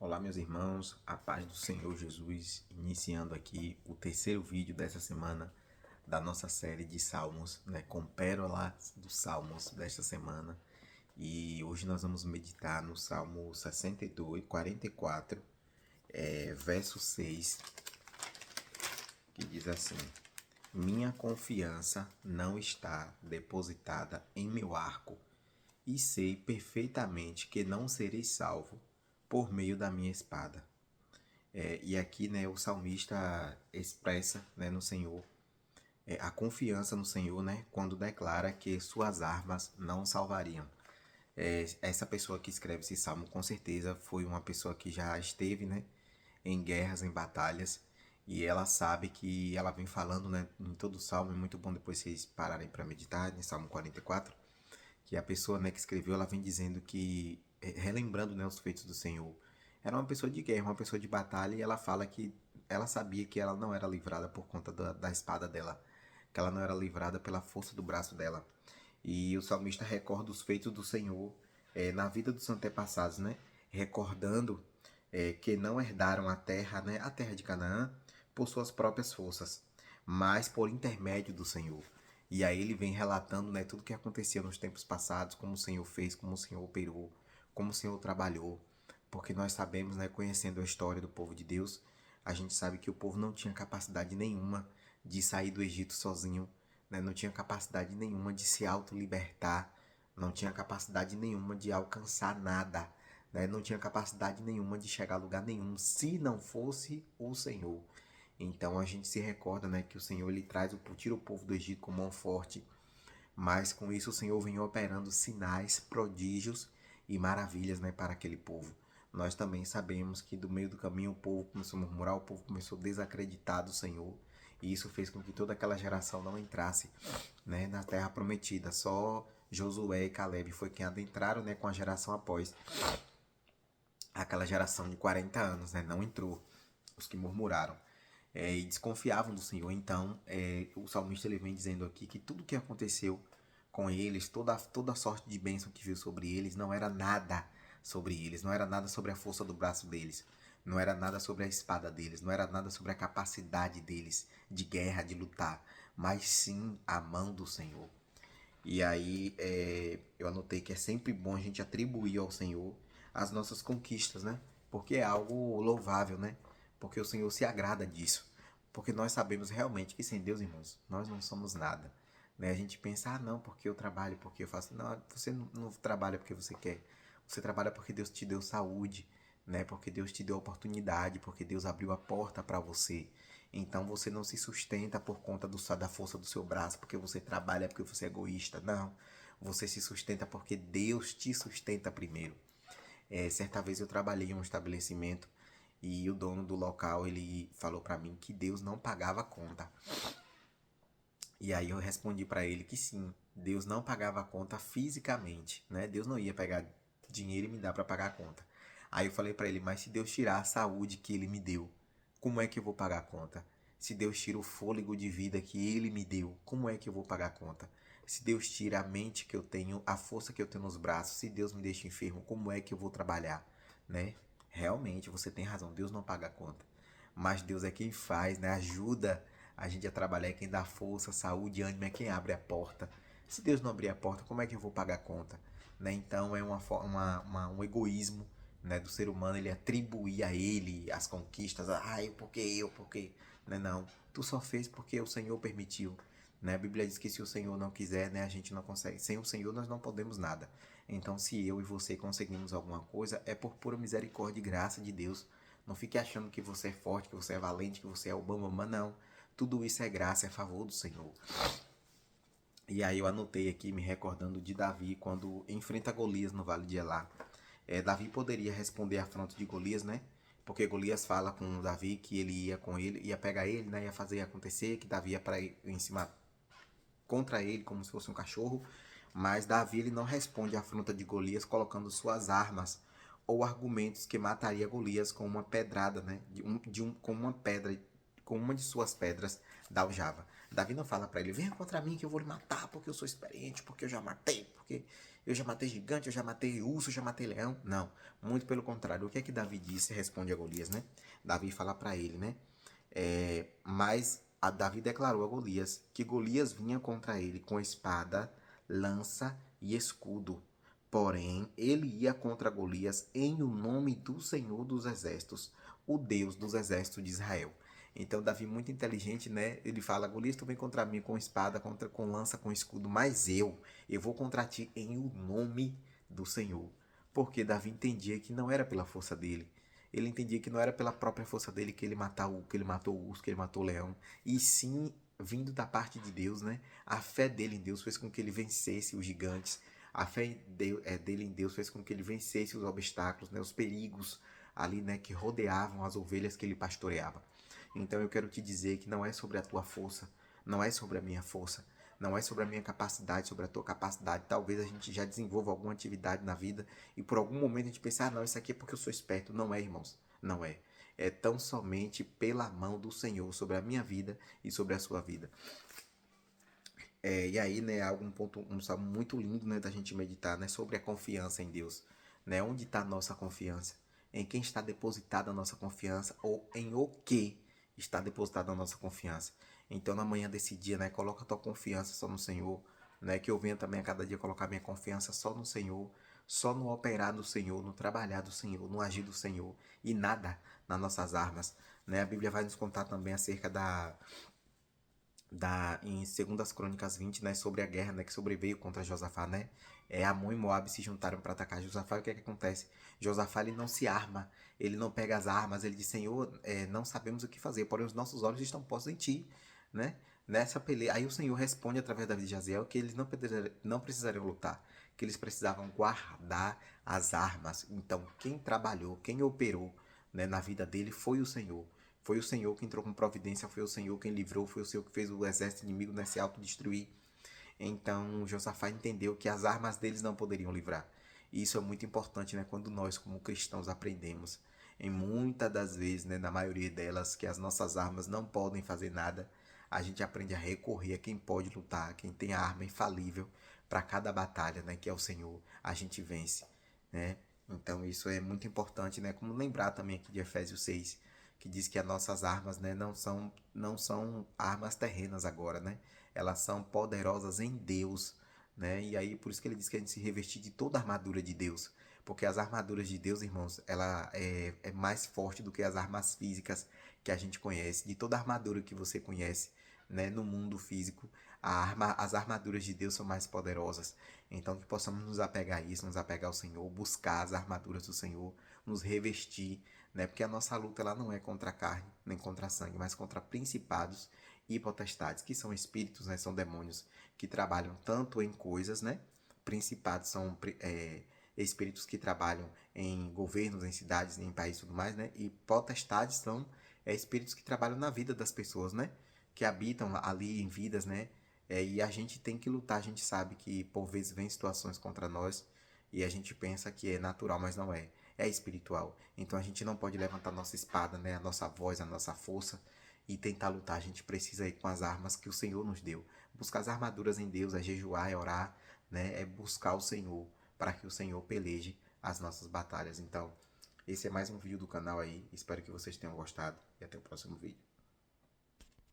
Olá, meus irmãos, a paz do Senhor Jesus, iniciando aqui o terceiro vídeo dessa semana da nossa série de Salmos, com pérolas dos Salmos desta semana. E hoje nós vamos meditar no Salmo 62, 44, verso 6, que diz assim: Minha confiança não está depositada em meu arco, e sei perfeitamente que não serei salvo por meio da minha espada. E aqui, o salmista expressa, no Senhor, a confiança no Senhor, quando declara que suas armas não salvariam. Essa pessoa que escreve esse salmo, com certeza, foi uma pessoa que já esteve, em guerras, em batalhas, e ela sabe que ela vem falando, em todo o salmo. É muito bom depois vocês pararem para meditar, em Salmo 44, que a pessoa, que escreveu, ela vem dizendo que, relembrando, os feitos do Senhor, era uma pessoa de guerra, uma pessoa de batalha, e ela fala que ela sabia que ela não era livrada por conta da espada dela, que ela não era livrada pela força do braço dela. E o salmista recorda os feitos do Senhor na vida dos antepassados, recordando que não herdaram a terra de Canaã, por suas próprias forças, mas por intermédio do Senhor. E aí ele vem relatando, tudo o que acontecia nos tempos passados, como o Senhor fez, como o Senhor operou, como o Senhor trabalhou. Porque nós sabemos, conhecendo a história do povo de Deus, a gente sabe que o povo não tinha capacidade nenhuma de sair do Egito sozinho, não tinha capacidade nenhuma de se auto-libertar, não tinha capacidade nenhuma de alcançar nada, não tinha capacidade nenhuma de chegar a lugar nenhum, se não fosse o Senhor. Então a gente se recorda, que o Senhor ele tira o povo do Egito com mão forte, mas com isso o Senhor vem operando sinais, prodígios e maravilhas, para aquele povo. Nós também sabemos que do meio do caminho o povo começou a murmurar, o povo começou a desacreditar do Senhor, e isso fez com que toda aquela geração não entrasse, na terra prometida. Só Josué e Caleb foi quem adentraram, com a geração após. Aquela geração de 40 anos, não entrou, os que murmuraram. E desconfiavam do Senhor. Então, o salmista ele vem dizendo aqui que tudo que aconteceu com eles, toda a sorte de bênção que veio sobre eles, não era nada sobre eles, não era nada sobre a força do braço deles, não era nada sobre a espada deles, não era nada sobre a capacidade deles de guerra, de lutar, mas sim a mão do Senhor. E aí eu anotei que é sempre bom a gente atribuir ao Senhor as nossas conquistas, porque é algo louvável, porque o Senhor se agrada disso. Porque nós sabemos realmente que sem Deus, irmãos, nós não somos nada. A gente pensa, não, porque eu trabalho, porque eu faço. Não, você não trabalha porque você quer. Você trabalha porque Deus te deu saúde, porque Deus te deu oportunidade, porque Deus abriu a porta para você. Então você não se sustenta por conta da força do seu braço, porque você trabalha, porque você é egoísta. Não. Você se sustenta porque Deus te sustenta primeiro. Certa vez eu trabalhei em um estabelecimento e o dono do local ele falou para mim que Deus não pagava a conta. E aí eu respondi para ele que sim, Deus não pagava a conta fisicamente, Deus não ia pegar dinheiro e me dar para pagar a conta. Aí eu falei para ele, mas se Deus tirar a saúde que ele me deu, como é que eu vou pagar a conta? Se Deus tira o fôlego de vida que ele me deu, como é que eu vou pagar a conta? Se Deus tira a mente que eu tenho, a força que eu tenho nos braços, se Deus me deixa enfermo, como é que eu vou trabalhar, Realmente, você tem razão, Deus não paga a conta. Mas Deus é quem faz, ajuda a gente a trabalhar, é quem dá força, saúde, ânimo, é quem abre a porta. Se Deus não abrir a porta, como é que eu vou pagar a conta? Então é um egoísmo, do ser humano, ele atribuir a ele as conquistas. Porque. Não, tu só fez porque o Senhor permitiu. A Bíblia diz que se o Senhor não quiser, a gente não consegue. Sem o Senhor nós não podemos nada. Então se eu e você conseguimos alguma coisa, é por pura misericórdia e graça de Deus. Não fique achando que você é forte, que você é valente, que você é o bambambam, não. Tudo isso é graça, é favor do Senhor. E aí eu anotei aqui, me recordando de Davi, quando enfrenta Golias no Vale de Elá. Davi poderia responder à afronta de Golias, Porque Golias fala com Davi que ele ia com ele, ia pegar ele, ia fazer acontecer, que Davi ia para em cima contra ele como se fosse um cachorro. Mas Davi ele não responde à afronta de Golias colocando suas armas ou argumentos que mataria Golias com uma pedrada, com uma pedra, com uma de suas pedras da aljava. Davi não fala para ele, venha contra mim que eu vou lhe matar, porque eu sou experiente, porque eu já matei, porque eu já matei gigante, eu já matei urso, eu já matei leão. Não, muito pelo contrário. O que é que Davi disse? Responde a Golias, né? Davi fala para ele, né? Mas a Davi declarou a Golias que Golias vinha contra ele com espada, lança e escudo. Porém, ele ia contra Golias em o nome do Senhor dos Exércitos, o Deus dos exércitos de Israel. Então, Davi, muito inteligente, né? Ele fala: Golias, tu vem contra mim com espada, com lança, com escudo, mas eu vou contra ti em o nome do Senhor. Porque Davi entendia que não era pela força dele. Ele entendia que não era pela própria força dele que ele matou o urso, que ele matou o leão, e sim vindo da parte de Deus, né? A fé dele em Deus fez com que ele vencesse os gigantes. A fé dele em Deus fez com que ele vencesse os obstáculos, né? Os perigos ali, né? Que rodeavam as ovelhas que ele pastoreava. Então eu quero te dizer que não é sobre a tua força, não é sobre a minha força, não é sobre a minha capacidade, sobre a tua capacidade. Talvez a gente já desenvolva alguma atividade na vida e por algum momento a gente pense, não, isso aqui é porque eu sou esperto. Não é, irmãos, não é. É tão somente pela mão do Senhor sobre a minha vida e sobre a sua vida. E aí, né, um salmo muito lindo, né, da gente meditar, né, sobre a confiança em Deus, né, onde está a nossa confiança, em quem está depositada a nossa confiança ou em o que está depositada a nossa confiança. Então, na manhã desse dia, né, coloca a tua confiança só no Senhor, né, que eu venha também a cada dia colocar minha confiança só no Senhor, só no operar do Senhor, no trabalhar do Senhor, no agir do Senhor e nada nas nossas armas, né? A Bíblia vai nos contar também acerca em 2 Crônicas 20, né, sobre a guerra, né, que sobreveio contra Josafá, né? Amon e Moabe se juntaram para atacar Josafá. O que é que acontece? Josafá, ele não se arma, ele não pega as armas, ele diz: Senhor, não sabemos o que fazer, porém os nossos olhos estão postos em ti, né? Nessa peleia, aí o Senhor responde através da vida de Jaziel que eles não precisariam lutar, que eles precisavam guardar as armas. Então, quem trabalhou, quem operou, né, na vida dele foi o Senhor. Foi o Senhor que entrou com providência, foi o Senhor quem livrou, foi o Senhor que fez o exército inimigo, né, se autodestruir. Então Josafá entendeu que as armas deles não poderiam livrar. E isso é muito importante, né, quando nós como cristãos aprendemos. Em muitas das vezes, né, na maioria delas, que as nossas armas não podem fazer nada, a gente aprende a recorrer a quem pode lutar, quem tem a arma infalível para cada batalha, né, que é o Senhor. A gente vence, né? Então isso é muito importante, né? Como lembrar também aqui de Efésios 6, que diz que as nossas armas, né, não são armas terrenas agora, né? Elas são poderosas em Deus, né? E aí por isso que ele diz que a gente se revestir de toda a armadura de Deus, porque as armaduras de Deus, irmãos, ela é mais forte do que as armas físicas que a gente conhece, de toda a armadura que você conhece, né, no mundo físico. As armaduras de Deus são mais poderosas. Então que possamos nos apegar a isso, nos apegar ao Senhor, buscar as armaduras do Senhor, nos revestir, né? Porque a nossa luta ela não é contra a carne, nem contra a sangue, mas contra principados e potestades, que são espíritos, né? São demônios que trabalham tanto em coisas, né? Principados são espíritos que trabalham em governos, em cidades, em países e tudo mais, né? E potestades são espíritos que trabalham na vida das pessoas, né? Que habitam ali em vidas, né? E a gente tem que lutar, a gente sabe que por vezes vem situações contra nós e a gente pensa que é natural, mas não é. É espiritual. Então a gente não pode levantar nossa espada, né? A nossa voz, a nossa força e tentar lutar. A gente precisa ir com as armas que o Senhor nos deu. Buscar as armaduras em Deus, é jejuar, é orar, né? É buscar o Senhor para que o Senhor peleje as nossas batalhas. Então, esse é mais um vídeo do canal aí. Espero que vocês tenham gostado e até o próximo vídeo.